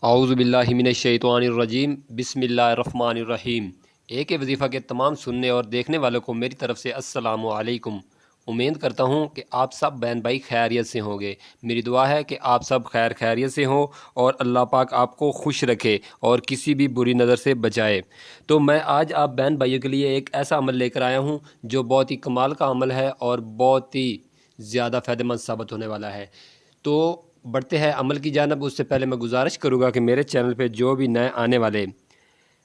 اعوذ باللہ من الشیطان الرجیم بسم اللہ الرحمن الرحیم۔ ایک وظیفہ کے تمام سننے اور دیکھنے والوں کو میری طرف سے السلام علیکم۔ امید کرتا ہوں کہ آپ سب بہن بھائی خیریت سے ہوں گے۔ میری دعا ہے کہ آپ سب خیریت سے ہوں اور اللہ پاک آپ کو خوش رکھے اور کسی بھی بری نظر سے بچائے۔ تو میں آج آپ بہن بھائیوں کے لیے ایک ایسا عمل لے کر آیا ہوں جو بہت ہی کمال کا عمل ہے اور بہت ہی زیادہ فائدہ مند ثابت ہونے والا ہے۔ تو بڑھتے ہیں عمل کی جانب۔ اس سے پہلے میں گزارش کروں گا کہ میرے چینل پہ جو بھی نئے آنے والے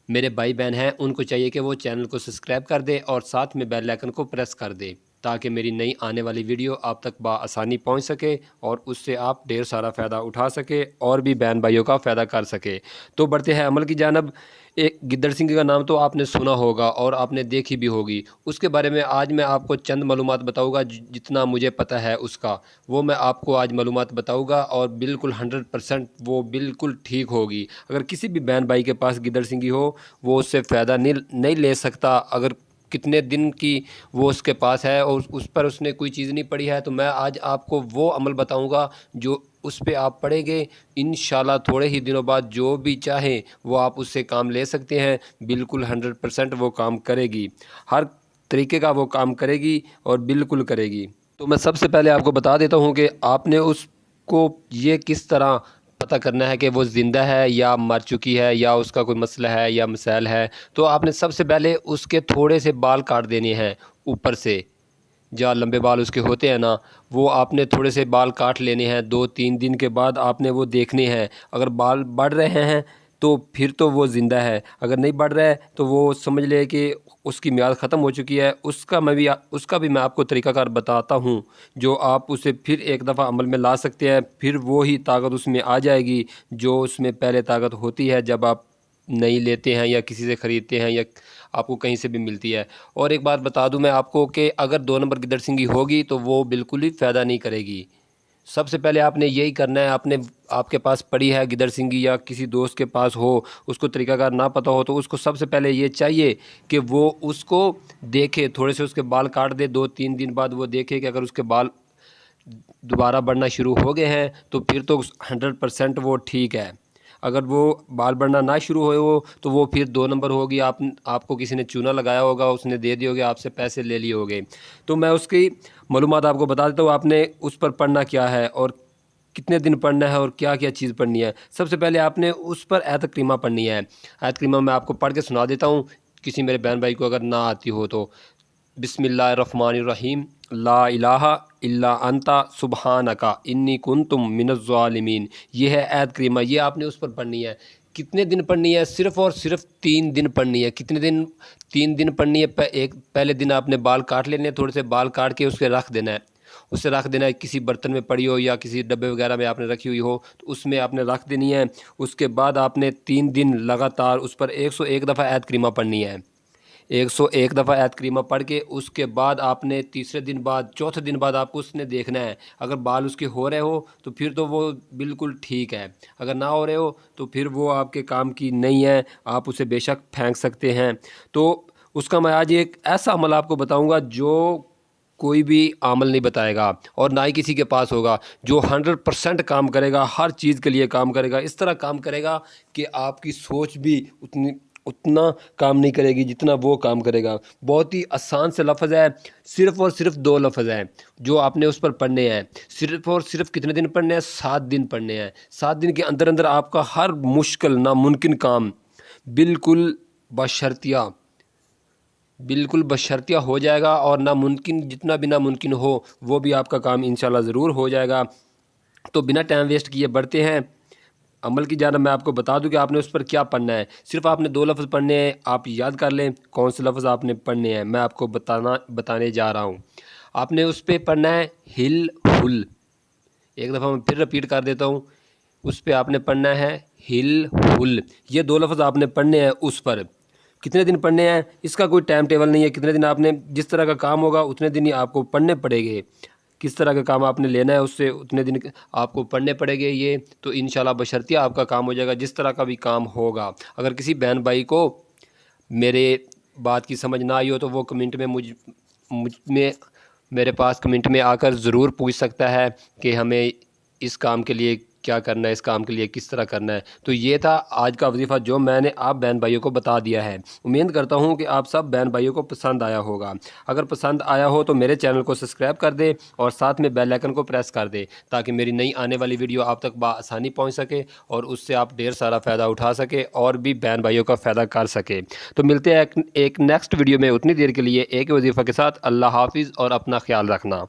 میرے بھائی بہن ہیں ان کو چاہیے کہ وہ چینل کو سبسکرائب کر دے اور ساتھ میں بیل آئیکن کو پریس کر دے تاکہ میری نئی آنے والی ویڈیو آپ تک بآسانی پہنچ سکے اور اس سے آپ ڈھیر سارا فائدہ اٹھا سکے اور بھی بہن بھائیوں کا فائدہ کر سکے۔ تو بڑھتے ہیں عمل کی جانب۔ ایک گدڑ سنگھ کا نام تو آپ نے سنا ہوگا اور آپ نے دیکھی بھی ہوگی۔ اس کے بارے میں آج میں آپ کو چند معلومات بتاؤں گا، جتنا مجھے پتہ ہے اس کا وہ میں آپ کو آج معلومات بتاؤں گا اور بالکل 100% وہ بالکل ٹھیک ہوگی۔ اگر کسی بھی بہن بھائی کے پاس گدڑ سنگھی ہو وہ اس سے فائدہ نہیں لے سکتا، اگر کتنے دن کی وہ اس کے پاس ہے اور اس پر اس نے کوئی چیز نہیں پڑھی ہے، تو میں آج آپ کو وہ عمل بتاؤں گا جو اس پہ آپ پڑھیں گے انشاءاللہ تھوڑے ہی دنوں بعد جو بھی چاہیں وہ آپ اس سے کام لے سکتے ہیں۔ بالکل 100% وہ کام کرے گی، ہر طریقے کا وہ کام کرے گی اور بالکل کرے گی۔ تو میں سب سے پہلے آپ کو بتا دیتا ہوں کہ آپ نے اس کو یہ کس طرح پتہ کرنا ہے کہ وہ زندہ ہے یا مر چکی ہے یا اس کا کوئی مسئلہ ہے یا مسائل ہے۔ تو آپ نے سب سے پہلے اس کے تھوڑے سے بال کاٹ دینے ہیں اوپر سے، جہاں لمبے بال اس کے ہوتے ہیں نا، وہ آپ نے تھوڑے سے بال کاٹ لینے ہیں۔ 2-3 دن کے بعد آپ نے وہ دیکھنے ہیں، اگر بال بڑھ رہے ہیں تو پھر تو وہ زندہ ہے، اگر نہیں بڑھ رہا ہے تو وہ سمجھ لے کہ اس کی میعاد ختم ہو چکی ہے۔ اس کا بھی میں آپ کو طریقہ کار بتاتا ہوں جو آپ اسے پھر ایک دفعہ عمل میں لا سکتے ہیں، پھر وہی طاقت اس میں آ جائے گی جو اس میں پہلے طاقت ہوتی ہے جب آپ نہیں لیتے ہیں یا کسی سے خریدتے ہیں یا آپ کو کہیں سے بھی ملتی ہے۔ اور ایک بات بتا دوں میں آپ کو کہ اگر 2 نمبر گدڑ سنگھی ہوگی تو وہ بالکل ہی فائدہ نہیں کرے گی۔ سب سے پہلے آپ نے یہی کرنا ہے، آپ کے پاس پڑی ہے گدڑ سنگھی یا کسی دوست کے پاس ہو، اس کو طریقہ کار نہ پتہ ہو، تو اس کو سب سے پہلے یہ چاہیے کہ وہ اس کو دیکھے، تھوڑے سے اس کے بال کاٹ دے۔ 2-3 دن بعد وہ دیکھے کہ اگر اس کے بال دوبارہ بڑھنا شروع ہو گئے ہیں تو پھر تو 100% وہ ٹھیک ہے۔ اگر وہ بال بڑھنا نہ شروع ہوئے ہو تو وہ پھر 2 نمبر ہوگی۔ آپ کو کسی نے چونا لگایا ہوگا، اس نے دے دیے ہوگے، آپ سے پیسے لے لیے ہوگے۔ تو میں اس کی معلومات آپ کو بتا دیتا ہوں۔ آپ نے اس پر پڑھنا کیا ہے اور کتنے دن پڑھنا ہے اور کیا کیا چیز پڑھنی ہے۔ سب سے پہلے آپ نے اس پر آیت کریمہ پڑھنی ہے۔ آیت کریمہ میں آپ کو پڑھ کے سنا دیتا ہوں، کسی میرے بہن بھائی کو اگر نہ آتی ہو تو۔ بسم اللہ الرحمن الرحیم۔ لا الہ الا انت سبحانک انی کنت من الظالمین۔ یہ ہے آیت کریمہ، یہ آپ نے اس پر پڑھنی ہے۔ کتنے دن پڑھنی ہے؟ صرف اور صرف 3 دن پڑھنی ہے۔ کتنے دن؟ 3 دن پڑھنی ہے۔ پہلے دن آپ نے بال کاٹ لینے ہیں، تھوڑے سے بال کاٹ کے اس کے رکھ دینا ہے۔ اسے رکھ دینا ہے، کسی برتن میں پڑی ہو یا کسی ڈبے وغیرہ میں آپ نے رکھی ہوئی ہو تو اس میں آپ نے رکھ دینی ہے۔ اس کے بعد آپ نے 3 دن لگاتار اس پر 101 دفعہ آیت کریمہ پڑھنی ہے۔ 101 دفعہ آیت کریمہ پڑھ کے اس کے بعد آپ نے تیسرے دن بعد، چوتھے دن بعد آپ کو اس نے دیکھنا ہے۔ اگر بال اس کے ہو رہے ہو تو پھر تو وہ بالکل ٹھیک ہے، اگر نہ ہو رہے ہو تو پھر وہ آپ کے کام کی نہیں ہے، آپ اسے بے شک پھینک سکتے ہیں۔ تو اس کا میں آج ایک ایسا عمل آپ کو بتاؤں گا جو کوئی بھی عمل نہیں بتائے گا اور نہ ہی کسی کے پاس ہوگا، جو 100% کام کرے گا، ہر چیز کے لیے کام کرے گا، اس طرح کام کرے گا کہ آپ کی سوچ بھی اتنا کام نہیں کرے گی جتنا وہ کام کرے گا۔ بہت ہی آسان سے لفظ ہے، صرف اور صرف 2 لفظ ہیں جو آپ نے اس پر پڑھنے ہیں۔ صرف اور صرف کتنے دن پڑھنے ہیں؟ 7 دن پڑھنے ہیں۔ 7 دن کے اندر اندر آپ کا ہر مشکل ناممکن کام بالکل بشرطیہ ہو جائے گا، اور ناممکن جتنا بھی ناممکن ہو وہ بھی آپ کا کام انشاءاللہ ضرور ہو جائے گا۔ تو بنا ٹائم ویسٹ کیے بڑھتے ہیں عمل کی جانب۔ میں آپ کو بتا دوں کہ آپ نے اس پر کیا پڑھنا ہے۔ صرف آپ نے 2 لفظ پڑھنے ہیں، آپ یاد کر لیں کون سے لفظ آپ نے پڑھنے ہیں، میں آپ کو بتانے جا رہا ہوں۔ آپ نے اس پہ پڑھنا ہے ہل ہل۔ ایک دفعہ میں پھر رپیٹ کر دیتا ہوں، اس پہ آپ نے پڑھنا ہے ہل ہل۔ یہ 2 لفظ آپ نے پڑھنے ہیں اس پر۔ کتنے دن پڑھنے ہیں اس کا کوئی ٹائم ٹیبل نہیں ہے، کتنے دن آپ نے، جس طرح کا کام ہوگا اتنے دن ہی آپ کو پڑھنے پڑے گے۔ کس طرح کا کام آپ نے لینا ہے اس سے اتنے دن آپ کو پڑھنے پڑے گے۔ یہ تو انشاءاللہ بشرطیہ آپ کا کام ہو جائے گا، جس طرح کا بھی کام ہوگا۔ اگر کسی بہن بھائی کو میرے بات کی سمجھ نہ آئی ہو تو وہ کمنٹ میں میرے پاس کمنٹ میں آ کر ضرور پوچھ سکتا ہے کہ ہمیں اس کام کے لیے کیا کرنا ہے اس کام کے لیے، کس طرح کرنا ہے۔ تو یہ تھا آج کا وظیفہ جو میں نے آپ بہن بھائیوں کو بتا دیا ہے۔ امید کرتا ہوں کہ آپ سب بہن بھائیوں کو پسند آیا ہوگا۔ اگر پسند آیا ہو تو میرے چینل کو سبسکرائب کر دے اور ساتھ میں بیل آئیکن کو پریس کر دے تاکہ میری نئی آنے والی ویڈیو آپ تک بآسانی پہنچ سکے اور اس سے آپ ڈھیر سارا فائدہ اٹھا سکے اور بھی بہن بھائیوں کا فائدہ کر سکے۔ تو ملتے ہیں ایک نیکسٹ ویڈیو میں، اتنی دیر کے لیے ایک وظیفہ کے ساتھ۔ اللہ حافظ اور اپنا خیال رکھنا۔